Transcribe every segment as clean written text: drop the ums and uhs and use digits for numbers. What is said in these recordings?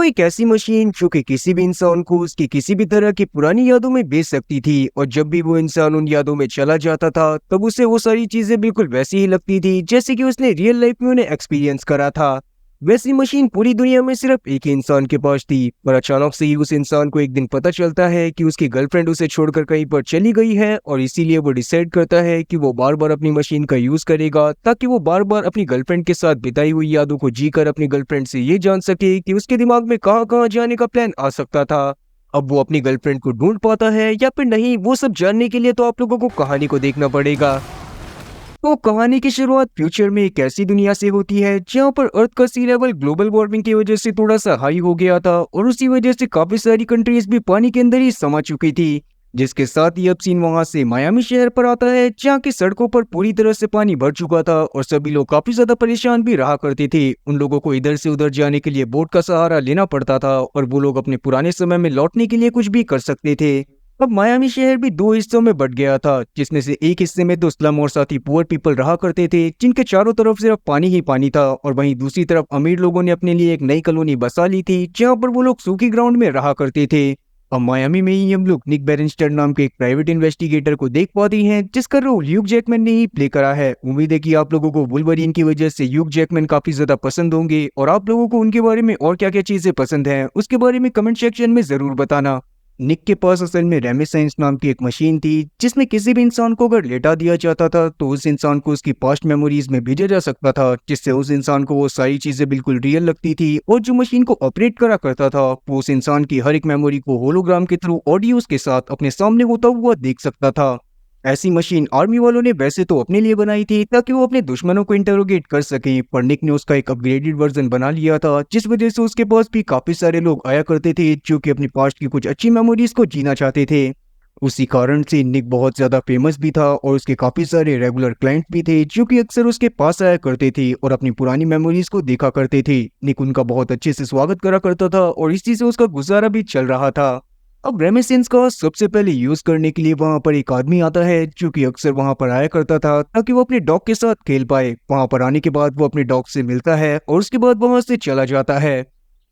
वो एक ऐसी मशीन जो कि किसी भी इंसान को उसकी किसी भी तरह की पुरानी यादों में भेज सकती थी, और जब भी वो इंसान उन यादों में चला जाता था तब उसे वो सारी चीजें बिल्कुल वैसी ही लगती थी जैसे कि उसने रियल लाइफ में उन्हें एक्सपीरियंस करा था। वैसी मशीन पूरी दुनिया में सिर्फ एक ही इंसान के पास थी, पर अचानक से ही उस इंसान को एक दिन पता चलता है कि उसकी गर्लफ्रेंड उसे छोड़कर कहीं पर चली गई है, और इसीलिए वो डिसाइड करता है कि वो बार बार अपनी मशीन का यूज करेगा ताकि वो बार बार अपनी गर्लफ्रेंड के साथ बिताई हुई यादों को जीकर अपनी गर्लफ्रेंड से ये जान सके कि उसके दिमाग में कहाँ कहाँ जाने का प्लान आ सकता था। अब वो अपनी गर्लफ्रेंड को ढूंढ पाता है या फिर नहीं, वो सब जानने के लिए तो आप लोगों को कहानी को देखना पड़ेगा। तो कहानी की शुरुआत फ्यूचर में एक ऐसी दुनिया से होती है जहाँ पर अर्थ का सी लेवल ग्लोबल वार्मिंग की वजह से थोड़ा सा हाई हो गया था, और उसी वजह से काफी सारी कंट्रीज भी पानी के अंदर ही समा चुकी थी। जिसके साथ ही अब सीन वहां से मायामी शहर पर आता है जहाँ की सड़कों पर पूरी तरह से पानी भर चुका था, और सभी लोग काफी ज्यादा परेशान भी रहा करते थे। उन लोगों को इधर से उधर जाने के लिए बोट का सहारा लेना पड़ता था, और वो लोग अपने पुराने समय में लौटने के लिए कुछ भी कर सकते थे। अब मायामी शहर भी दो हिस्सों में बट गया था, जिसमें से एक हिस्से में तो स्लम और साथ ही पुअर पीपल रहा करते थे जिनके चारों तरफ सिर्फ पानी ही पानी था, और वहीं दूसरी तरफ अमीर लोगों ने अपने लिए एक नई कॉलोनी बसा ली थी जहां पर वो लोग सूखी ग्राउंड में रहा करते थे। अब मायामी में ही हम लोग निक बेरेंस्टर नाम के एक प्राइवेट इन्वेस्टिगेटर को देख पाते हैं जिसका रोल ह्यूग जैकमैन ने ही प्ले करा है। उम्मीद है कि आप लोगों को वुल्वरीन की वजह से ह्यूग जैकमैन काफी ज्यादा पसंद होंगे, और आप लोगों को उनके बारे में और क्या क्या चीजें पसंद है उसके बारे में कमेंट सेक्शन में जरूर बताना। निक के पास असल में रेमिसेंस नाम की एक मशीन थी जिसमें किसी भी इंसान को अगर लेटा दिया जाता था तो उस इंसान को उसकी पास्ट मेमोरीज में भेजा जा सकता था, जिससे उस इंसान को वो सारी चीजें बिल्कुल रियल लगती थी, और जो मशीन को ऑपरेट करा करता था वो उस इंसान की हर एक मेमोरी को होलोग्राम के थ्रू ऑडियोज के साथ अपने सामने होता हुआ देख सकता था। ऐसी मशीन आर्मी वालों ने वैसे तो अपने लिए बनाई थी ताकि वो अपने दुश्मनों को इंटरोगेट कर सके, पर निक ने उसका एक अपग्रेडेड वर्जन बना लिया था जिस वजह से उसके पास भी काफी सारे लोग आया करते थे जो कि अपनी पास्ट की कुछ अच्छी मेमोरीज को जीना चाहते थे। उसी कारण से निक बहुत ज्यादा फेमस भी था, और उसके काफी सारे रेगुलर क्लाइंट भी थे जो कि अक्सर उसके पास आया करते थे और अपनी पुरानी मेमोरीज को देखा करते थे। निक उनका बहुत अच्छे से स्वागत करा करता था और इसी से उसका गुजारा भी चल रहा था। अब रेमिसेंस का सबसे पहले यूज करने के लिए वहां पर एक आदमी आता है जो कि अक्सर वहां पर आया करता था ताकि वो अपने डॉग के साथ खेल पाए। वहां पर आने के बाद वो अपने डॉग से मिलता है और उसके बाद वहां से चला जाता है।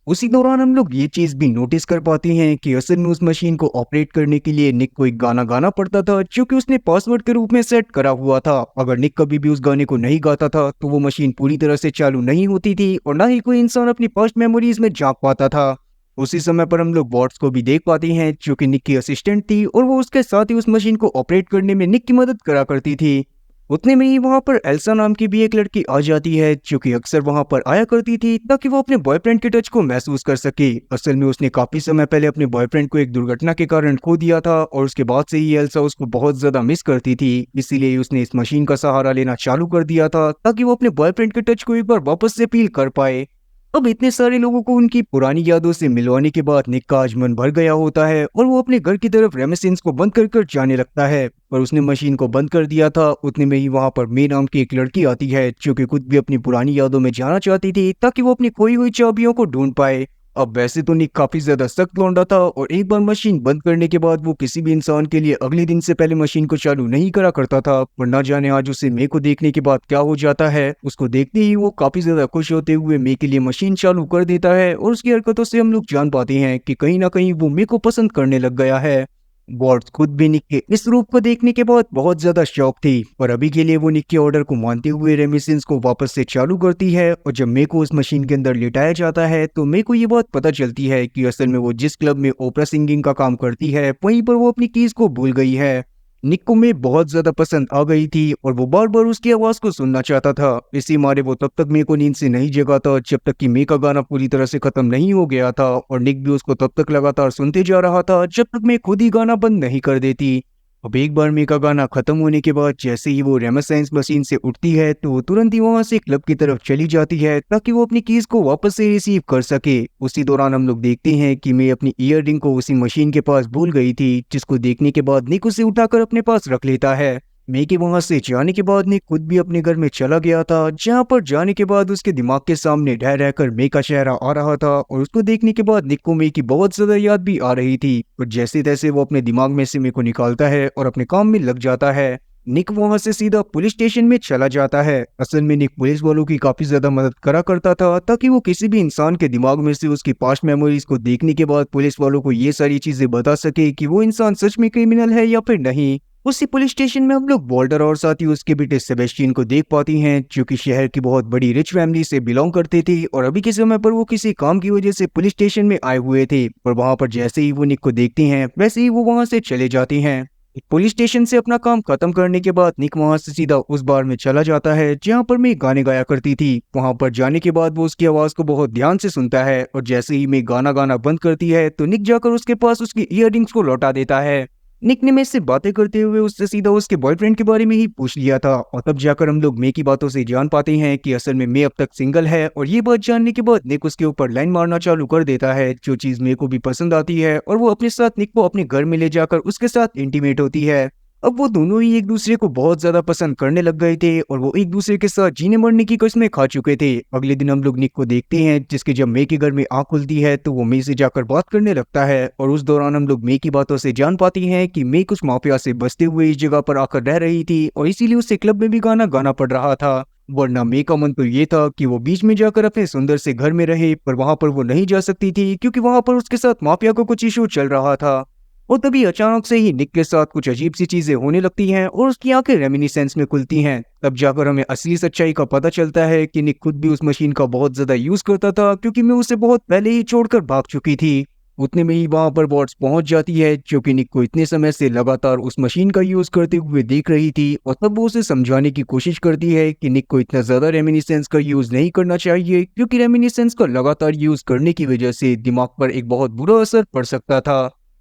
उसी दौरान हम लोग ये चीज भी नोटिस कर पाते हैं कि असल में उस मशीन को ऑपरेट करने के लिए निक को एक गाना गाना पड़ता था जो कि उसने पासवर्ड के रूप में सेट करा हुआ था। अगर निक कभी भी उस गाने को नहीं गाता था तो वो मशीन पूरी तरह से चालू नहीं होती थी और ना ही कोई इंसान अपनी पास्ट मेमोरीज में झांक पाता था। उसी समय पर हम लोग बॉट्स को भी देख पाते हैं जो कि निक की असिस्टेंट थी, और वो उसके साथ ही उस मशीन को ऑपरेट करने में निक की मदद करा करती थी। उतने में ही वहां पर एल्सा नाम की भी एक लड़की आ जाती है जो कि अक्सर वहां पर आया करती थी ताकि वो अपने बॉयफ्रेंड के टच को महसूस कर सके। असल में उसने काफी समय पहले अपने बॉयफ्रेंड को एक दुर्घटना के कारण खो दिया था, और उसके बाद से ही एल्सा उसको बहुत ज्यादा मिस करती थी, इसीलिए उसने इस मशीन का सहारा लेना चालू कर दिया था ताकि वो अपने बॉयफ्रेंड के टच को एक बार वापस से फील कर पाए। अब इतने सारे लोगों को उनकी पुरानी यादों से मिलवाने के बाद निक का आज मन भर गया होता है और वो अपने घर की तरफ रेमिसेंस को बंद कर कर जाने लगता है, पर उसने मशीन को बंद कर दिया था। उतने में ही वहां पर मे नाम की एक लड़की आती है जो कि खुद भी अपनी पुरानी यादों में जाना चाहती थी ताकि वो अपनी खोई हुई चाबियों को ढूंढ पाए। अब वैसे तो निक काफी ज्यादा सख्त लौंडा था, और एक बार मशीन बंद करने के बाद वो किसी भी इंसान के लिए अगले दिन से पहले मशीन को चालू नहीं करा करता था। पर ना जाने आज उसे मे को देखने के बाद क्या हो जाता है। उसको देखते ही वो काफी ज्यादा खुश होते हुए मे के लिए मशीन चालू कर देता है, और उसकी हरकतों से हम लोग जान पाते हैं कि कहीं ना कहीं वो मे को पसंद करने लग गया है। बॉट्स खुद भी निक के इस रूप को देखने के बाद बहुत ज्यादा शौक थी, पर अभी के लिए वो निक के ऑर्डर को मानते हुए रेमिसेंस को वापस से चालू करती है। और जब मे को उस मशीन के अंदर लिटाया जाता है तो मे को ये बात पता चलती है कि असल में वो जिस क्लब में ओपरा सिंगिंग का काम करती है वहीं पर वो अपनी कीज को भूल गई है। निक को मे बहुत ज्यादा पसंद आ गई थी और वो बार बार उसकी आवाज को सुनना चाहता था। इसी मारे वो तब तक मे को नींद से नहीं जगाता जब तक कि मे का गाना पूरी तरह से खत्म नहीं हो गया था, और निक भी उसको तब तक लगातार सुनते जा रहा था जब तक मे खुद ही गाना बंद नहीं कर देती। अब एक बार मे का गाना खत्म होने के बाद जैसे ही वो रेमिसेंस मशीन से उठती है तो वो तुरंत ही वहां से क्लब की तरफ चली जाती है ताकि वो अपनी कीज को वापस से रिसीव कर सके। उसी दौरान हम लोग देखते हैं कि मे अपनी ईयर रिंग को उसी मशीन के पास भूल गई थी, जिसको देखने के बाद निक उसे उठाकर अपने पास रख लेता है। मे के वहां से जाने के बाद निक खुद भी अपने घर में चला गया था, जहां पर जाने के बाद उसके दिमाग के सामने ढह रहकर मे का चेहरा आ रहा था, और उसको देखने के बाद निक को मे की बहुत ज्यादा याद भी आ रही थी। और जैसे तैसे वो अपने दिमाग में से मे को निकालता है और अपने काम में लग जाता है। निक वहां से सीधा पुलिस स्टेशन में चला जाता है। असल में निक पुलिस वालों की काफी ज्यादा मदद करा करता था ताकि वो किसी भी इंसान के दिमाग में से उसकी पास्ट मेमोरीज को देखने के बाद पुलिस वालों को ये सारी चीजें बता सके कि वो इंसान सच में क्रिमिनल है या फिर नहीं। उसी पुलिस स्टेशन में हम लोग वॉल्टर और साथ ही उसके बेटे सेबेस्टियन को देख पाती हैं, जो कि शहर की बहुत बड़ी रिच फैमिली से बिलोंग करते थे और अभी के समय पर वो किसी काम की वजह से पुलिस स्टेशन में आए हुए थे। और वहां पर जैसे ही वो निक को देखती हैं वैसे ही वो वहां से चले जाती हैं। पुलिस स्टेशन से अपना काम खत्म करने के बाद निक वहां से सीधा उस बार में चला जाता है जहां पर मैं गाने गाया करती थी। वहां पर जाने के बाद वो उसकी आवाज को बहुत ध्यान से सुनता है और जैसे ही मैं गाना गाना बंद करती है तो निक जाकर उसके पास उसकी इयररिंग्स को लौटा देता है। निक ने मैं से बातें करते हुए उससे सीधा उसके बॉयफ्रेंड के बारे में ही पूछ लिया था और तब जाकर हम लोग मे की बातों से जान पाते हैं कि असल में मे अब तक सिंगल है। और ये बात जानने के बाद निक उसके ऊपर लाइन मारना चालू कर देता है, जो चीज मे को भी पसंद आती है और वो अपने साथ निक को अपने घर में ले जाकर उसके साथ इंटीमेट होती है। अब वो दोनों ही एक दूसरे को बहुत ज्यादा पसंद करने लग गए थे और वो एक दूसरे के साथ जीने मरने की कस्में खा चुके थे। अगले दिन हम लोग निक को देखते हैं जिसके जब मे के घर में आंख खुलती है तो वो मे से जाकर बात करने लगता है और उस दौरान हम लोग मे की बातों से जान पाती हैं कि मे कुछ माफिया से बचते हुए इस जगह पर आकर रह रही थी और इसीलिए उसे क्लब में भी गाना गाना पड़ रहा था। वरना मे का मन तो ये था कि वो बीच में जाकर अपने सुंदर से घर में रहे, पर वहां पर वो नहीं जा सकती थी क्योंकि वहां पर उसके साथ माफिया को कुछ इशू चल रहा था। और तभी अचानक से ही निक के साथ कुछ अजीब सी चीजें होने लगती हैं और उसकी आंखें रेमिनिसेंस में खुलती हैं। तब जाकर हमें असली सच्चाई का पता चलता है कि निक खुद भी उस मशीन का बहुत ज्यादा यूज करता था क्योंकि मैं उसे बहुत पहले ही छोड़कर भाग चुकी थी। उतने में ही वहां पर बॉट्स पहुंच जाती है जो कि निक को इतने समय से लगातार उस मशीन का यूज करते हुए देख रही थी और तब वो उसे समझाने की कोशिश करती है कि निक को इतना ज्यादा रेमिनिसेंस का यूज नहीं करना चाहिए क्योंकि रेमिनिसेंस का लगातार यूज करने की वजह से दिमाग पर एक बहुत बुरा असर पड़ सकता था।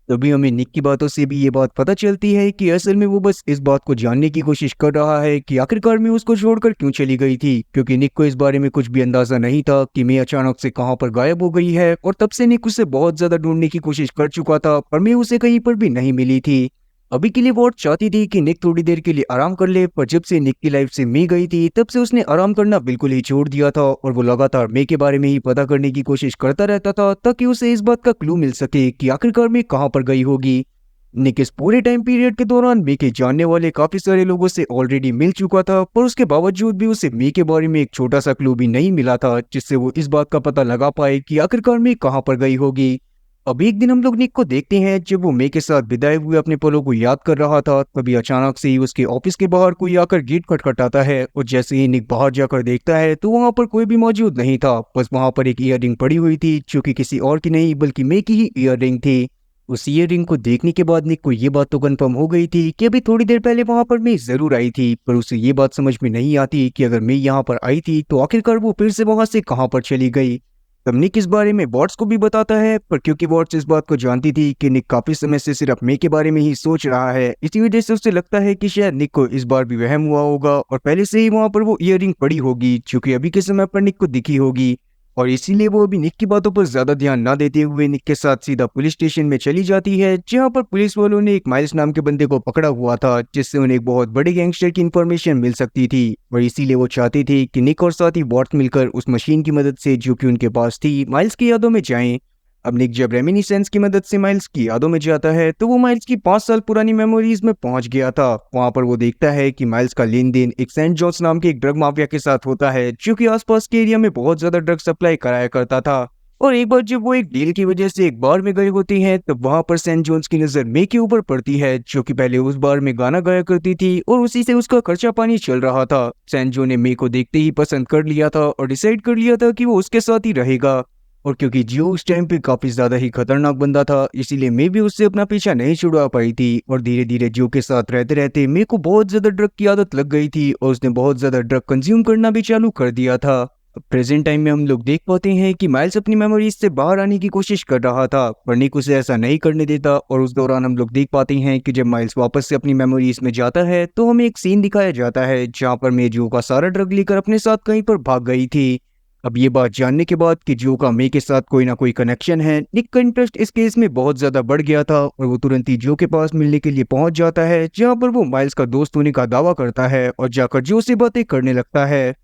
तभी हमें निक की बातों से भी ये बात पता चलती है कि असल में वो बस इस बात को जानने की कोशिश कर रहा है कि आखिरकार मैं उसको छोड़कर क्यों चली गई थी, क्योंकि निक को इस बारे में कुछ भी अंदाजा नहीं था कि मैं अचानक से कहां पर गायब हो गई है। और तब से निक उसे बहुत ज्यादा ढूंढने की कोशिश कर चुका था पर मैं उसे कहीं पर भी नहीं मिली थी। अभी के लिए वॉट चाहती थी कि निक थोड़ी देर के लिए आराम कर ले, पर जब से निक की लाइफ से मी गई थी तब से उसने आराम करना बिल्कुल ही छोड़ दिया था और वो लगातार मे के बारे में ही पता करने की कोशिश करता रहता था ताकि उसे इस बात का क्लू मिल सके कि आखिरकार मे कहाँ पर गई होगी। निक इस पूरे टाइम पीरियड के दौरान मे के जानने वाले काफी सारे लोगों से ऑलरेडी मिल चुका था, पर उसके बावजूद भी उसे मे के बारे में एक छोटा सा क्लू भी नहीं मिला था जिससे वो इस बात का पता लगा पाए कि आखिरकार मे कहाँ पर गई होगी। अब एक दिन हम लोग निक को देखते हैं जब वो मे के साथ बिताए हुए अपने पलों को याद कर रहा था। तभी अचानक से ही उसके ऑफिस के बाहर कोई आकर गेट खटखटाता है और जैसे ही निक बाहर जाकर देखता है तो वहां पर कोई भी मौजूद नहीं था, बस वहां पर एक ईयररिंग पड़ी हुई थी जो कि किसी और की नहीं बल्कि मे की ही ईयररिंग थी। उस ईयररिंग को देखने के बाद निक को ये बात तो कंफर्म हो गई थी कि अभी थोड़ी देर पहले वहां पर मैं जरूर आई थी, पर उसे ये बात समझ में नहीं आती कि अगर मैं यहाँ पर आई थी तो आखिरकार वो फिर से वहां से कहाँ पर चली गई। तब निक इस बारे में बॉट्स को भी बताता है, पर क्योंकि बॉट्स इस बात को जानती थी कि निक काफी समय से सिर्फ मे के बारे में ही सोच रहा है, इसी वजह से उसे लगता है कि शायद निक को इस बार भी वहम हुआ होगा और पहले से ही वहां पर वो ईयररिंग पड़ी होगी जो कि अभी के समय पर निक को दिखी होगी। और इसीलिए वो अभी निक की बातों पर ज्यादा ध्यान ना देते हुए निक के साथ सीधा पुलिस स्टेशन में चली जाती है, जहां पर पुलिस वालों ने एक माइल्स नाम के बंदे को पकड़ा हुआ था जिससे उन्हें एक बहुत बड़े गैंगस्टर की इंफॉर्मेशन मिल सकती थी। और इसीलिए वो चाहती थी कि निक और साथ ही बॉट्स मिलकर उस मशीन की मदद से जो कि उनके पास थी माइल्स की यादों में जाएं। अब निक जब रेमिनिसेंस की मदद से माइल्स की यादों में जाता है तो वो माइल्स की 5 साल पुरानी मेमोरीज में पहुंच गया था। वहां पर वो देखता है कि माइल्स का लेन देन एक सेंट जॉन्स नाम के एक ड्रग माफिया के साथ होता है जो कि आसपास के एरिया में बहुत ज्यादा ड्रग सप्लाई कराया करता था। और एक बार जब वो एक डील की वजह से एक बार में गए होते हैं तब वहां पर सेंट जॉन्स की नजर मे के ऊपर पड़ती है जो कि पहले उस बार में गाना गाया करती थी और उसी से उसका खर्चा पानी चल रहा था। सेंट जॉन ने मे को देखते ही पसंद कर लिया था और डिसाइड कर लिया था कि वो उसके साथ ही रहेगा। और क्योंकि जियो उस टाइम पे काफी ज्यादा ही खतरनाक बंदा था इसीलिए मैं भी उससे अपना पीछा नहीं छुड़वा पाई थी। और धीरे धीरे जियो के साथ रहते रहते मेरे को बहुत ज्यादा ड्रग की आदत लग गई थी और उसने बहुत ज्यादा ड्रग कंज्यूम करना भी चालू कर दिया था। प्रेजेंट टाइम में हम लोग देख पाते हैं कि माइल्स अपनी मेमोरीज से बाहर आने की कोशिश कर रहा था पर निक उसे ऐसा नहीं करने देता। और उस दौरान हम लोग देख पाते हैं कि जब माइल्स वापस से अपनी मेमोरीज में जाता है तो हमें एक सीन दिखाया जाता है जहाँ पर मैं जियो का सारा ड्रग लेकर अपने साथ कहीं पर भाग गई थी। अब ये बात जानने के बाद कि जियो का मे के साथ कोई ना कोई कनेक्शन है, निक का इंटरेस्ट इस केस में बहुत ज्यादा बढ़ गया था और वो तुरंत ही जियो के पास मिलने के लिए पहुंच जाता है जहां पर वो माइल्स का दोस्त होने का दावा करता है और जाकर जियो से बातें करने लगता है।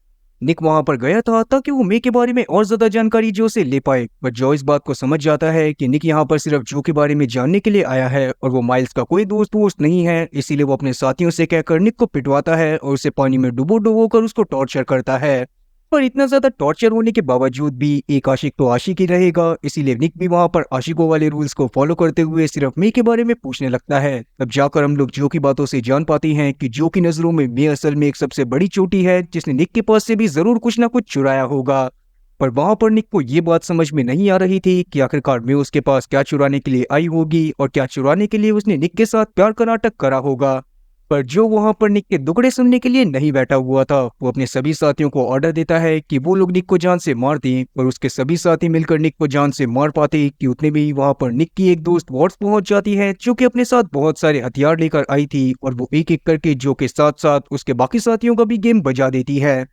निक वहां पर गया था ताकि वो मे के बारे में और ज्यादा जानकारी जो से ले पाए, पर जो इस बात को समझ जाता है कि निक यहाँ पर सिर्फ जो के बारे में जानने के लिए आया है और वो माइल्स का कोई दोस्त वोस्त नहीं है, इसीलिए वो अपने साथियों से कहकर निक को पिटवाता है और उसे पानी में डुबो डुबो कर उसको टॉर्चर करता है। पर इतना ज्यादा टॉर्चर होने के बावजूद भी एक आशिक तो आशिक ही रहेगा, इसीलिए निक भी वहां पर आशिकों वाले रूल्स को फॉलो करते हुए सिर्फ मे के बारे में पूछने लगता है। तब जाकर हम लोग जो की बातों से जान पाते हैं कि जो की नजरों में मे असल में एक सबसे बड़ी चोटी है जिसने निक के पास से भी जरूर कुछ ना कुछ चुराया होगा। पर वहां पर निक को ये बात समझ में नहीं आ रही थी कि आखिरकार मे उसके पास क्या चुराने के लिए आई होगी और क्या चुराने के लिए उसने निक के साथ प्यार का नाटक करा होगा। पर जो वहां पर निक के दुखड़े सुनने के लिए नहीं बैठा हुआ था, वो अपने सभी साथियों को ऑर्डर देता है कि वो लोग निक को जान से मार दें, और उसके सभी साथी मिलकर निक को जान से मार पाते कि उतने में ही वहां पर निक की एक दोस्त वॉट्स पहुंच जाती है जो कि अपने साथ बहुत सारे हथियार लेकर आई थी, और वो एक एक करके जो के साथ साथ उसके बाकी साथियों का भी गेम बजा देती है।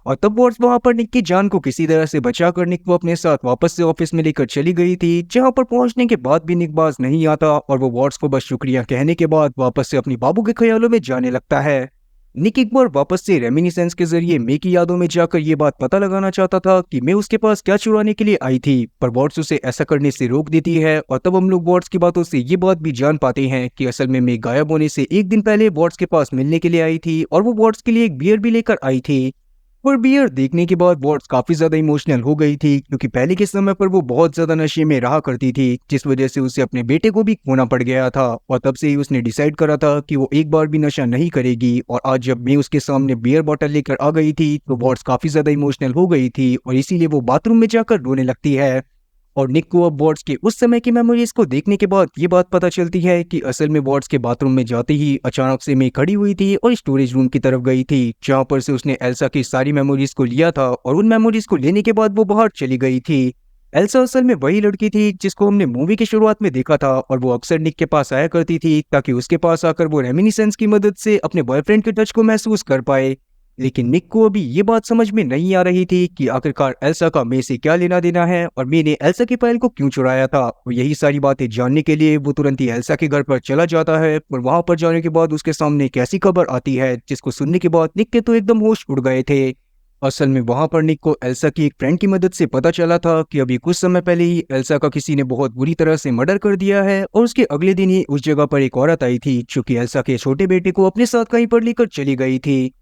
और तब वॉट्स वहां पर निक की जान को किसी तरह से बचाकर निक को अपने साथ वापस से ऑफिस में लेकर चली गई थी, जहां पर पहुंचने के बाद भी निक बाज नहीं आता और वो वॉट्स को बस शुक्रिया कहने के बाद वापस से अपनी बाबू के ख्यालों में जाने लगता है। निक एक बार वापस से रेमिनिसेंस के जरिए मे की यादों में जाकर ये बात पता लगाना चाहता था कि मे उसके पास क्या चुराने के लिए आई थी, पर वॉट्स उसे ऐसा करने से रोक देती है। और तब हम लोग वॉट्स की बातों से ये बात भी जान पाते हैं कि असल में मे गायब होने से एक दिन पहले वॉट्स के पास मिलने के लिए आई थी और वो वॉट्स के लिए एक बियर भी लेकर आई थी। और बियर देखने के बाद वॉट्स काफी ज्यादा इमोशनल हो गई थी, क्योंकि पहले के समय पर वो बहुत ज्यादा नशे में रहा करती थी, जिस वजह से उसे अपने बेटे को भी खोना पड़ गया था। और तब से ही उसने डिसाइड करा था कि वो एक बार भी नशा नहीं करेगी। और आज जब मैं उसके सामने बियर बॉटल लेकर आ गई थी तो वॉट्स काफी ज्यादा इमोशनल हो गई थी, और इसीलिए वो बाथरूम में जाकर रोने लगती है। और निक को अब वॉट्स के उस समय की मेमोरीज को देखने के बाद ये बात पता चलती है कि असल में वॉट्स के बाथरूम में जाते ही अचानक से मे खड़ी हुई थी और स्टोरेज रूम की तरफ गई थी, जहां पर से उसने एल्सा की सारी मेमोरीज को लिया था, और उन मेमोरीज को लेने के बाद वो बाहर चली गई थी। एल्सा असल में वही लड़की थी जिसको हमने मूवी की शुरुआत में देखा था, और वो अक्सर निक के पास आया करती थी ताकि उसके पास आकर वो रेमिनिसेंस की मदद से अपने बॉयफ्रेंड के टच को महसूस कर पाए। लेकिन निक को अभी ये बात समझ में नहीं आ रही थी कि आखिरकार एल्सा का मे से क्या लेना देना है और मे ने एल्सा की फाइल को क्यों चुराया था। और यही सारी बातें जानने के लिए वो तुरंत ही एल्सा के घर पर चला जाता है, और वहां पर जाने के बाद उसके सामने एक ऐसी खबर आती है जिसको सुनने के बाद निक के तो एकदम होश उड़ गए थे। असल में वहां पर निक को एल्सा की एक फ्रेंड की मदद से पता चला था कि अभी कुछ समय पहले ही एल्सा का किसी ने बहुत बुरी तरह से मर्डर कर दिया है, और उसके अगले दिन ही उस जगह पर एक औरत आई थी जो कि एल्सा के छोटे बेटे को अपने साथ कहीं पर लेकर चली गई थी।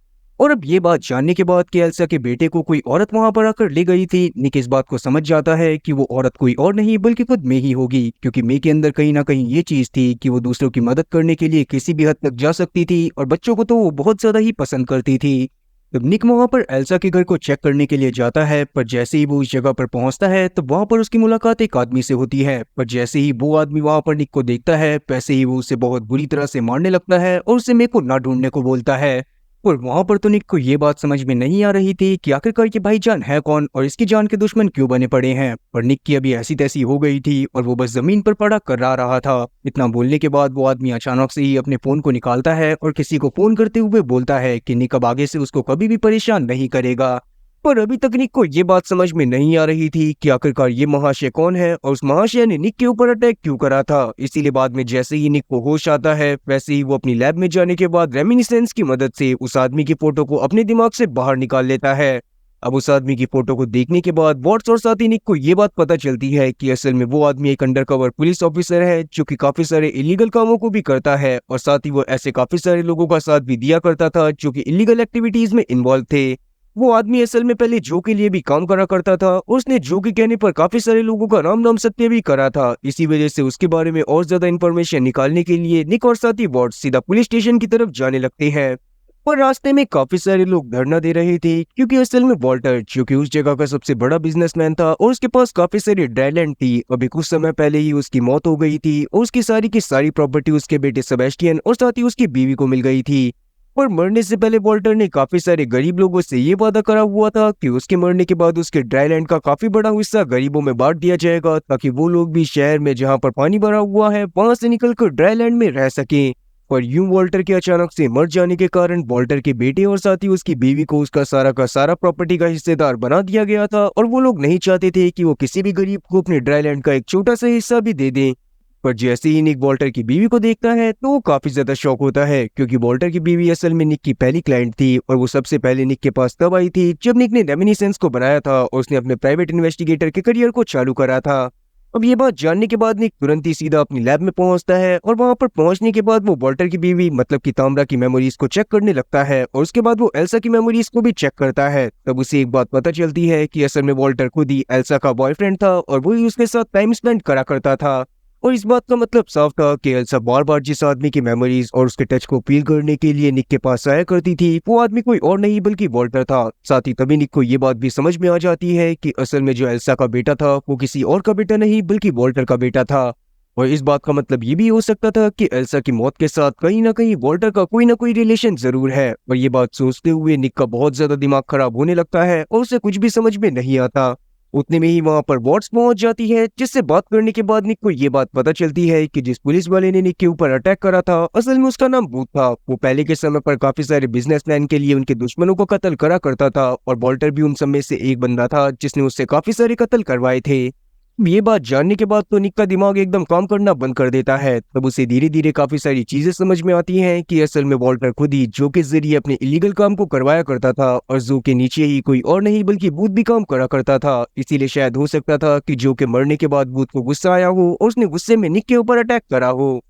और अब ये बात जानने के बाद कि एल्सा के बेटे को कोई औरत वहां पर आकर ले गई थी, निक इस बात को समझ जाता है कि वो औरत कोई और नहीं बल्कि खुद मे ही होगी, क्योंकि मे के अंदर कहीं ना कहीं ये चीज थी कि वो दूसरों की मदद करने के लिए किसी भी हद तक जा सकती थी, और बच्चों को तो वो बहुत ज्यादा ही पसंद करती थी। तब निक वहां पर एल्सा के घर को चेक करने के लिए जाता है, पर जैसे ही वो उस जगह पर पहुंचता है तो वहां पर उसकी मुलाकात एक आदमी से होती है। पर जैसे ही वो आदमी वहां पर निक को देखता है, वैसे ही वो उसे बहुत बुरी तरह से मारने लगता है और उसे मे को ना ढूंढने को बोलता है। और वहां पर तो निक को ये बात समझ में नहीं आ रही थी कि आखिरकार ये भाईजान है कौन और इसकी जान के दुश्मन क्यों बने पड़े हैं। पर निक की अभी ऐसी तैसी हो गई थी और वो बस जमीन पर पड़ा कर्रा रहा था। इतना बोलने के बाद वो आदमी अचानक से ही अपने फोन को निकालता है और किसी को फोन करते हुए बोलता है कि निक अब आगे से उसको कभी भी परेशान नहीं करेगा। पर अभी तक निक को ये बात समझ में नहीं आ रही थी कि आखिरकार ये महाशय कौन है और उस महाशय ने निक के ऊपर अटैक क्यों करा था। इसीलिए बाद में जैसे ही निक को होश आता है, वैसे ही वो अपनी लैब में जाने के बाद रेमिनिसेंस की मदद से उस आदमी की फोटो को अपने दिमाग से बाहर निकाल लेता है। अब उस आदमी की फोटो को देखने के बाद वॉट्स और साथ ही निक को ये बात पता चलती है कि असल में वो आदमी एक अंडरकवर पुलिस ऑफिसर है जो कि काफी सारे इलीगल कामों को भी करता है, और साथ ही वो ऐसे काफी सारे लोगों का साथ भी दिया करता था जो कि इलीगल एक्टिविटीज में इन्वॉल्व थे। वो आदमी असल में पहले जो के लिए भी काम करा करता था, उसने जो के कहने पर काफी सारे लोगों का नाम सत्य भी करा था। इसी वजह से उसके बारे में और ज्यादा इन्फॉर्मेशन निकालने के लिए निक और साथी वॉट्स सीधा पुलिस स्टेशन की तरफ जाने लगते हैं। पर रास्ते में काफी सारे लोग धरना दे रहे थे, क्योंकि असल में वॉल्टर जो कि उस जगह का सबसे बड़ा बिजनेसमैन था और उसके पास काफी सारी ड्राईलैंड थी, अभी कुछ समय पहले ही उसकी मौत हो गई थी और उसकी सारी की सारी प्रॉपर्टी उसके बेटे सेबेस्टियन और साथ ही उसकी बीवी को मिल गई थी। पर मरने से पहले वॉल्टर ने काफी सारे गरीब लोगों से ये वादा करा हुआ था कि उसके मरने के बाद उसके ड्राईलैंड का काफी बड़ा हिस्सा गरीबों में बांट दिया जाएगा, ताकि वो लोग भी शहर में जहां पर पानी भरा हुआ है वहां से निकलकर ड्राईलैंड में रह सकें। पर यूं वॉल्टर के अचानक से मर जाने के कारण वॉल्टर के बेटे और साथ ही उसकी बीवी को उसका सारा का सारा प्रॉपर्टी का हिस्सेदार बना दिया गया था, और वो लोग नहीं चाहते थे कि वो किसी भी गरीब को अपने ड्राईलैंड का एक छोटा सा हिस्सा भी दे दें। पर जैसे ही निक वॉल्टर की बीवी को देखता है तो वो काफी ज्यादा शॉक होता है, क्योंकि वॉल्टर की बीवी असल में निक की पहली क्लाइंट थी और वो सबसे पहले निक के पास तब आई थी जब निक ने रेमिनिसेंस को बनाया था और उसने अपने प्राइवेट इन्वेस्टिगेटर के करियर को चालू करा था। अब ये बात जानने के बाद निक तुरंत ही सीधा अपनी लैब में पहुंचता है और वहां पर पहुंचने के बाद वो वॉल्टर की बीवी मतलब कि ताम्रा की मेमोरीज को चेक करने लगता है और उसके बाद वो एल्सा की मेमोरीज को भी चेक करता है। तब उसे एक बात पता चलती है कि असल में वॉल्टर खुद ही एल्सा का बॉयफ्रेंड था और वही उसके साथ टाइम स्पेंड करा करता था। और इस बात का मतलब साफ था कि एल्सा बार बार जिस आदमी की मेमोरीज और उसके टच को फील करने के लिए निक के पास आया करती थी वो आदमी कोई और नहीं बल्कि वॉल्टर था। साथ ही तभी निक को ये बात भी समझ में आ जाती है कि असल में जो एल्सा का बेटा था वो किसी और का बेटा नहीं बल्कि वॉल्टर का बेटा था। और इस बात का मतलब ये भी हो सकता था कि एल्सा की मौत के साथ कहीं ना कहीं वॉल्टर का कोई ना कोई रिलेशन जरूर है। और ये बात सोचते हुए निक का बहुत ज्यादा दिमाग खराब होने लगता है और उसे कुछ भी समझ में नहीं आता। उतने में ही वहां पर वॉट्स पहुंच जाती है, जिससे बात करने के बाद निक को ये बात पता चलती है कि जिस पुलिस वाले ने निक के ऊपर अटैक करा था असल में उसका नाम बूथ था। वो पहले के समय पर काफी सारे बिजनेसमैन के लिए उनके दुश्मनों को कत्ल करा करता था और वॉल्टर भी उन सब में से एक बंदा था जिसने उससे काफी सारे कत्ल करवाए थे। ये बात जानने के बाद तो निक का दिमाग एकदम काम करना बंद कर देता है। तब उसे धीरे धीरे काफी सारी चीजें समझ में आती हैं कि असल में वॉल्टर खुद ही जो के जरिए अपने इलीगल काम को करवाया करता था और जो के नीचे ही कोई और नहीं बल्कि बूथ भी काम करा करता था। इसीलिए शायद हो सकता था कि जो के मरने के बाद बूथ को गुस्सा आया हो और उसने गुस्से में निक के ऊपर अटैक करा हो।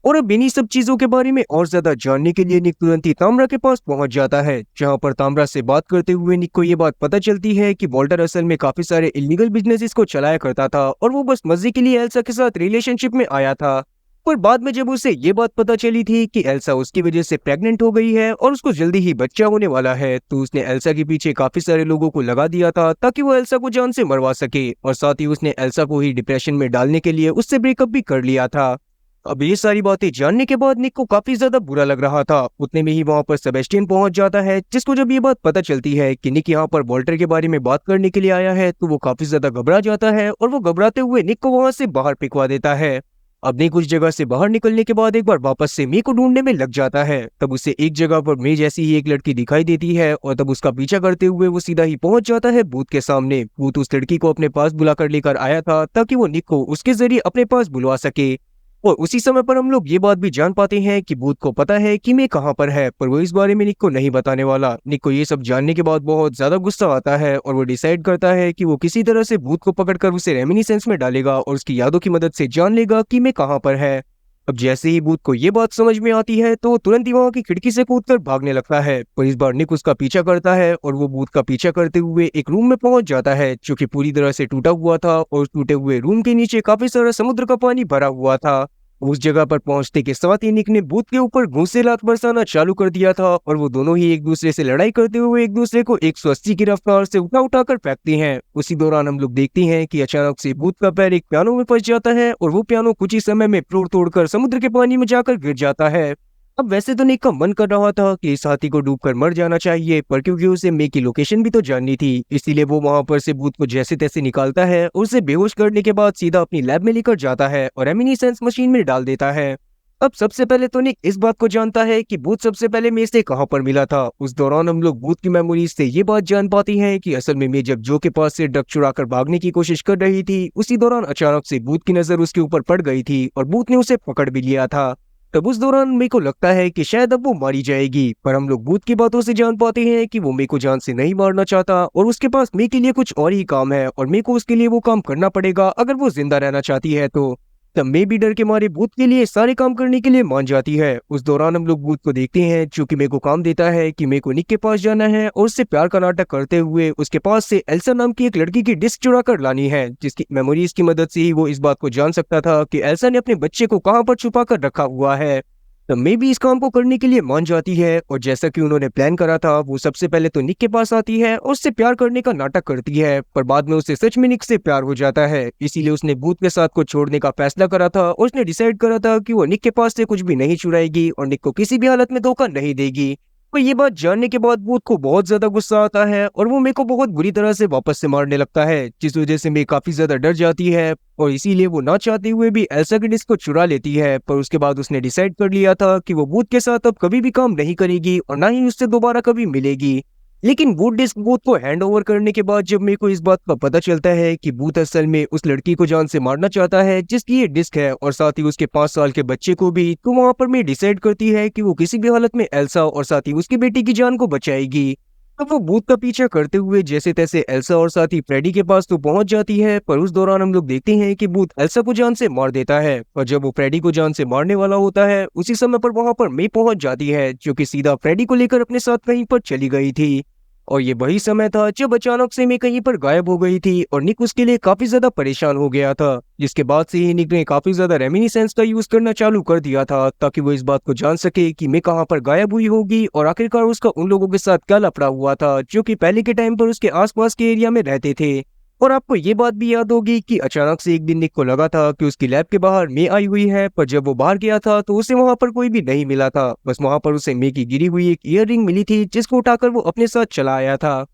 और अब इन्हीं सब चीजों के बारे में और ज्यादा जानने के लिए निक तुरंत ही ताम्रा के पास पहुंच जाता है, जहां पर ताम्रा से बात करते हुए निक को ये बात पता चलती है कि वॉल्टर असल में काफी सारे इलीगल बिजनेसेस को चलाया करता था और वो बस मजे के लिए एल्सा के साथ रिलेशनशिप में आया था। पर बाद में जब उसे ये बात पता चली थी कि एल्सा उसकी वजह से प्रेग्नेंट हो गई है और उसको जल्दी ही बच्चा होने वाला है, तो उसने एल्सा के पीछे काफी सारे लोगों को लगा दिया था ताकि वो एल्सा को जान से मरवा सके। और साथ ही उसने एल्सा को ही डिप्रेशन में डालने के लिए उससे ब्रेकअप भी कर लिया था। अब ये सारी बातें जानने के बाद निक को काफी ज्यादा बुरा लग रहा था। उतने में ही वहां पर सेबेस्टियन पहुंच जाता है, जिसको जब ये बात पता चलती है कि निक यहाँ पर वॉल्टर के बारे में बात करने के लिए आया है तो वो काफी ज्यादा घबरा जाता है और वो घबराते हुए निक को वहां से बाहर फेंकवा देता है। अब निक कुछ जगह से बाहर निकलने के बाद एक बार वापस से मे को ढूंढने में लग जाता है। तब उसे एक जगह पर मे जैसी ही एक लड़की दिखाई देती है और तब उसका पीछा करते हुए वो सीधा ही पहुंच जाता है बूथ के सामने। बूथ उस लड़की को अपने पास बुलाकर लेकर आया था ताकि वो निक को उसके जरिए अपने पास बुलवा सके। और उसी समय पर हम लोग ये बात भी जान पाते हैं कि बूथ को पता है कि मैं कहाँ पर है, पर वो इस बारे में निक को नहीं बताने वाला। निक को ये सब जानने के बाद बहुत ज्यादा गुस्सा आता है और वो डिसाइड करता है कि वो किसी तरह से बूथ को पकड़कर उसे रेमिनिसेंस में डालेगा और उसकी यादों की मदद से जान लेगा कि मैं कहाँ पर है। अब जैसे ही बूथ को ये बात समझ में आती है तो वो तुरंत ही वहां की खिड़की से कूदकर भागने लगता है, पर इस बार निक उसका पीछा करता है और वो बूथ का पीछा करते हुए एक रूम में पहुंच जाता है जो कि पूरी तरह से टूटा हुआ था और टूटे हुए रूम के नीचे काफी सारा समुद्र का पानी भरा हुआ था। उस जगह पर पहुंचते के साथ ही निक ने बूथ के ऊपर घूंसे लात बरसाना चालू कर दिया था और वो दोनों ही एक दूसरे से लड़ाई करते हुए एक दूसरे को 180 की रफ्तार से उठा उठा कर फेंकते हैं। उसी दौरान हम लोग देखते हैं कि अचानक से बूथ का पैर एक पियानो में फंस जाता है और वो पियानो कुछ ही समय में तोड़ तोड़कर समुद्र के पानी में जाकर गिर जाता है। अब वैसे तो निक का मन कर रहा था कि इस हाथी को डूबकर मर जाना चाहिए, पर क्योंकि उसे मे की लोकेशन भी तो जाननी थी, इसीलिए वो वहां पर से बूथ को जैसे तैसे निकालता है और उसे बेहोश करने के बाद सीधा अपनी लैब में लेकर जाता है और रेमिनिसेंस मशीन में डाल देता है। अब सबसे पहले तो निक इस बात को जानता है कि बूथ सबसे पहले मे से कहां पर मिला था। उस दौरान हम लोग बूथ की मेमोरीज से ये बात जान पाती हैं कि असल में मे जब जो के पास से ड्रग चुरा कर भागने की कोशिश कर रही थी, उसी दौरान अचानक से बूथ की नजर उसके ऊपर पड़ गई थी और बूथ ने उसे पकड़ भी लिया था। तब उस दौरान मे को लगता है कि शायद अब वो मारी जाएगी, पर हम लोग बूथ की बातों से जान पाते हैं कि वो मे को जान से नहीं मारना चाहता और उसके पास मे के लिए कुछ और ही काम है और मे को उसके लिए वो काम करना पड़ेगा अगर वो जिंदा रहना चाहती है तो। तब मे भी डर के मारे बूथ के लिए सारे काम करने के लिए मान जाती है। उस दौरान हम लोग बूथ को देखते हैं जो कि मे को काम देता है कि मे को निक के पास जाना है और उससे प्यार का नाटक करते हुए उसके पास से एल्सा नाम की एक लड़की की डिस्क चुरा कर लानी है, जिसकी मेमोरीज की मदद से ही वो इस बात को जान सकता था कि एल्सा ने अपने बच्चे को कहाँ पर छुपा कर रखा हुआ है। तो मे भी इस काम को करने के लिए मान जाती है और जैसा कि उन्होंने प्लान करा था वो सबसे पहले तो निक के पास आती है और उससे प्यार करने का नाटक करती है, पर बाद में उसे सच में निक से प्यार हो जाता है। इसीलिए उसने बूथ के साथ को छोड़ने का फैसला करा था और उसने डिसाइड करा था कि वो निक के पास से कुछ भी नहीं चुराएगी और निक को किसी भी हालत में धोखा नहीं देगी। तो ये बात जानने के बाद बूथ को बहुत ज्यादा गुस्सा आता है और वो मे को बहुत बुरी तरह से वापस से मारने लगता है, जिस वजह से मे काफी ज्यादा डर जाती है और इसीलिए वो ना चाहते हुए भी एल्सा की डिस्क को चुरा लेती है। पर उसके बाद उसने डिसाइड कर लिया था कि वो बूथ के साथ अब कभी भी काम नहीं करेगी और ना ही उससे दोबारा कभी मिलेगी। लेकिन वो डिस्क बूथ को हैंड ओवर करने के बाद जब मेरे को इस बात का पता चलता है कि बूथ असल में उस लड़की को जान से मारना चाहता है जिसकी ये डिस्क है, और साथ ही उसके 5 साल के बच्चे को भी, तो वहां पर मैं डिसाइड करती है कि वो किसी भी हालत में एल्सा और साथ ही उसकी बेटी की जान को बचाएगी। अब वो बूथ का पीछा करते हुए जैसे तैसे एल्सा और साथ ही फ्रेडी के पास तो पहुंच जाती है, पर उस दौरान हम लोग देखते हैं कि बूथ एल्सा को जान से मार देता है, और जब वो फ्रेडी को जान से मारने वाला होता है उसी समय पर वहां पर मे पहुंच जाती है जो कि सीधा फ्रेडी को लेकर अपने साथ कहीं पर चली गई थी। और ये वही समय था जब अचानक से मैं कहीं पर गायब हो गई थी और निक उसके लिए काफी ज्यादा परेशान हो गया था, जिसके बाद से ही निक ने काफी ज्यादा रेमिनिसेंस का यूज करना चालू कर दिया था ताकि वो इस बात को जान सके कि मैं कहाँ पर गायब हुई होगी और आखिरकार उसका उन लोगों के साथ क्या लफड़ा हुआ था जो कि पहले के टाइम पर उसके आसपास के एरिया में रहते थे। और आपको ये बात भी याद होगी कि अचानक से एक दिन निक को लगा था कि उसकी लैब के बाहर मे आई हुई है, पर जब वो बाहर गया था तो उसे वहां पर कोई भी नहीं मिला था। बस वहां पर उसे मे की गिरी हुई एक ईयररिंग मिली थी जिसको उठाकर वो अपने साथ चला आया था।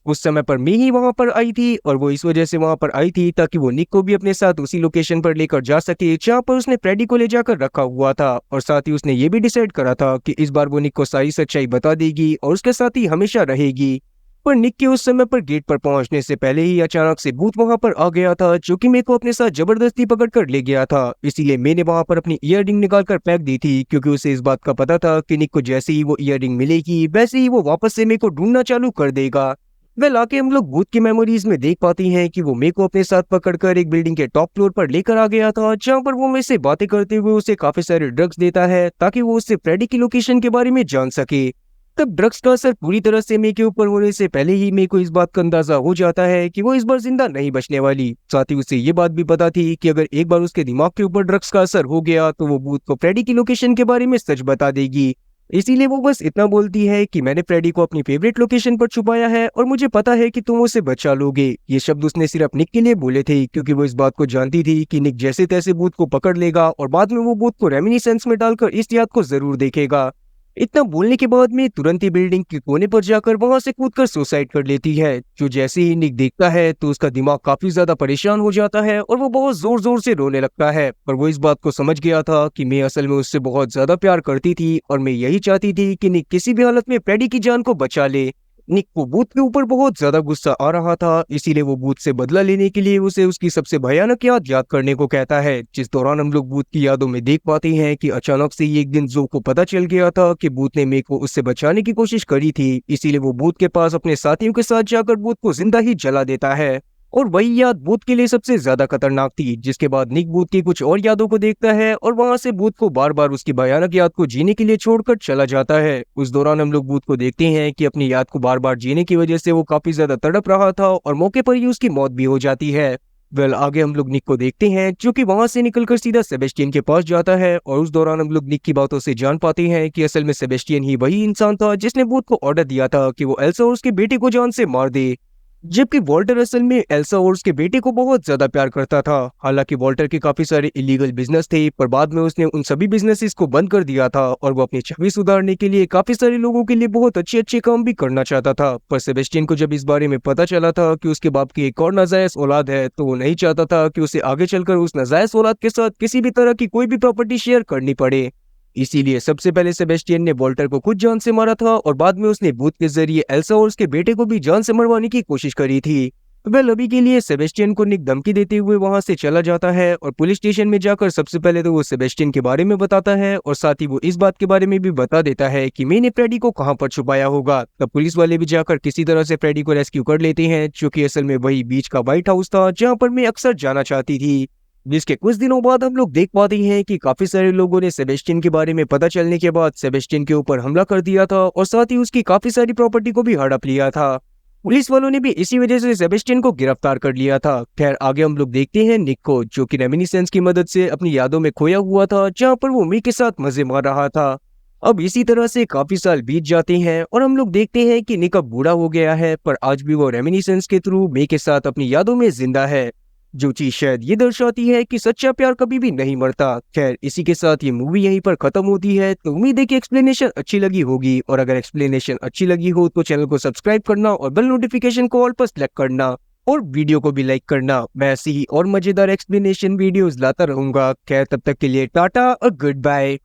उस समय पर मे ही वहां पर आई थी, और वो इस वजह से वहां पर आई थी ताकि वो निक को भी अपने साथ उसी लोकेशन पर लेकर जा सके जहां पर उसने फ्रेडी को ले जाकर रखा हुआ था। और साथ ही उसने ये भी डिसाइड करा था कि इस बार वो निक को सारी सच्चाई बता देगी और उसके साथ ही हमेशा रहेगी। पर निक के उस समय पर गेट पर पहुंचने से पहले ही अचानक से भूत वहां पर आ गया था जो कि मेरे को अपने साथ जबरदस्ती पकड़ कर ले गया था। इसीलिए मैंने वहां पर अपनी ईयररिंग निकाल कर फेंक दी थी, क्योंकि उसे इस बात का पता था कि निक को जैसे ही वो ईयररिंग मिलेगी वैसे ही वो वापस से मेरे को ढूंढना चालू कर देगा। वेल आके हम लोग भूत की मेमोरीज में देख पाती हैं कि वो मेरे को अपने साथ पकड़कर एक बिल्डिंग के टॉप फ्लोर पर लेकर आ गया था जहां पर वो मेरे से बातें करते हुए उसे काफी सारे ड्रग्स देता है ताकि वो उससे फ्रेडी की लोकेशन के बारे में जान सके। तब ड्रग्स का असर पूरी तरह से मेरे के ऊपर होने से पहले ही मेरे को इस बात का अंदाजा हो जाता है कि वो इस बार जिंदा नहीं बचने वाली। साथ ही उसे ये बात भी पता थी कि अगर एक बार उसके दिमाग के ऊपर ड्रग्स का असर हो गया तो वो भूत को फ्रेडी की लोकेशन के बारे में सच बता देगी। इसीलिए वो बस इतना बोलती है कि मैंने फ्रेडी को अपनी फेवरेट लोकेशन पर छुपाया है और मुझे पता है कि तुम उसे बचा लोगे। ये शब्द उसने सिर्फ निक के लिए बोले थे, क्योंकि वो इस बात को जानती थी कि निक जैसे तैसे भूत को पकड़ लेगा और बाद में वो भूत को रेमिनिसेंस में डालकर इस याद को जरूर देखेगा। इतना बोलने के बाद में तुरंत ही बिल्डिंग के कोने पर जाकर वहां से कूदकर सुसाइड कर लेती है, जो जैसे ही निक देखता है तो उसका दिमाग काफी ज्यादा परेशान हो जाता है और वो बहुत जोर जोर से रोने लगता है। पर वो इस बात को समझ गया था कि मैं असल में उससे बहुत ज्यादा प्यार करती थी और मैं यही चाहती थी कि निक किसी भी हालत में फ्रेडी की जान को बचा ले। निक को भूत के ऊपर बहुत ज्यादा गुस्सा आ रहा था, इसीलिए वो भूत से बदला लेने के लिए उसे उसकी सबसे भयानक याद करने को कहता है। जिस दौरान हम लोग भूत की यादों में देख पाते हैं कि अचानक से ही एक दिन जो को पता चल गया था कि भूत ने मेरे को उससे बचाने की कोशिश करी थी, इसीलिए वो भूत के पास अपने साथियों के साथ जाकर भूत को जिंदा ही जला देता है। और वही याद भूत के लिए सबसे ज्यादा खतरनाक थी, जिसके बाद निक भूत की कुछ और यादों को देखता है और वहां से भूत को बार बार उसकी भयानक याद को जीने के लिए छोड़कर चला जाता है। उस दौरान हम लोग भूत को देखते हैं कि अपनी याद को बार बार जीने की वजह से वो काफी ज्यादा तड़प रहा था और मौके पर ही उसकी मौत भी हो जाती है। वेल आगे हम लोग निक को देखते हैं जो कि वहां से निकलकर सीधा सेबेस्टियन के पास जाता है, और उस दौरान हम लोग निक की बातों से जान पाते हैं कि असल में सेबेस्टियन ही वही इंसान था जिसने भूत को ऑर्डर दिया था कि वो एल्सा और उसके बेटे को जान से मार दे। जबकि वॉल्टर असल में एल्सा और उसके बेटे को बहुत ज्यादा प्यार करता था। हालांकि वॉल्टर के काफी सारे इलीगल बिजनेस थे, पर बाद में उसने उन सभी बिजनेसेस को बंद कर दिया था और वो अपनी छवि सुधारने के लिए काफी सारे लोगों के लिए बहुत अच्छे अच्छे काम भी करना चाहता था। पर सेबेस्टियन को जब इस बारे में पता चला था कि उसके बाप की एक और नाजायज औलाद है, तो वो नहीं चाहता था कि उसे आगे चलकर उस नाजायज औलाद के साथ किसी भी तरह की कोई भी प्रॉपर्टी शेयर करनी पड़े। इसीलिए सबसे पहले सेबेस्टियन ने वॉल्टर को खुद जान से मारा था और बाद में उसने भूत के जरिए एल्सा और उसके बेटे को भी जान से मरवाने की कोशिश करी थी। वेल अभी के लिए सेबेस्टियन को निक धमकी देते हुए वहां से चला जाता है और पुलिस स्टेशन में जाकर सबसे पहले तो वो सेबेस्टियन के बारे में बताता है और साथ ही वो इस बात के बारे में भी बता देता है कि मैंने फ्रेडी को कहां पर छुपाया होगा। तब पुलिस वाले भी जाकर किसी तरह से फ्रेडी को रेस्क्यू कर लेते हैं, जो कि असल में वही बीच का व्हाइट हाउस था जहाँ पर मैं अक्सर जाना चाहती थी। जिसके कुछ दिनों बाद हम लोग देख पाते हैं कि काफी सारे लोगों ने सेबेस्टियन के बारे में पता चलने के बाद सेबेस्टियन के ऊपर हमला कर दिया था और साथ ही उसकी काफी सारी प्रॉपर्टी को भी हड़प लिया था। पुलिस वालों ने भी इसी वजह से सेबेस्टियन को गिरफ्तार कर लिया था। खैर आगे हम लोग देखते हैं निक को, जो कि रेमिनिसेंस की मदद से अपनी यादों में खोया हुआ था जहाँ पर वो मी के साथ मजे मार रहा था। अब इसी तरह से काफी साल बीत जाते हैं और हम लोग देखते हैं कि निक अब बूढ़ा हो गया है, पर आज भी वो रेमिनिसेंस के थ्रू मी के साथ अपनी यादों में जिंदा है, जो चीज शायद ये दर्शाती है कि सच्चा प्यार कभी भी नहीं मरता। खैर इसी के साथ ये मूवी यहीं पर खत्म होती है। तो उम्मीद है कि एक्सप्लेनेशन अच्छी लगी होगी, और अगर एक्सप्लेनेशन अच्छी लगी हो तो चैनल को सब्सक्राइब करना और बेल नोटिफिकेशन को ऑल पर सेलेक्ट करना और वीडियो को भी लाइक करना। मैं ऐसी ही और मजेदार एक्सप्लेनेशन वीडियोस लाता रहूंगा। खैर तब तक के लिए टाटा और गुड बाय।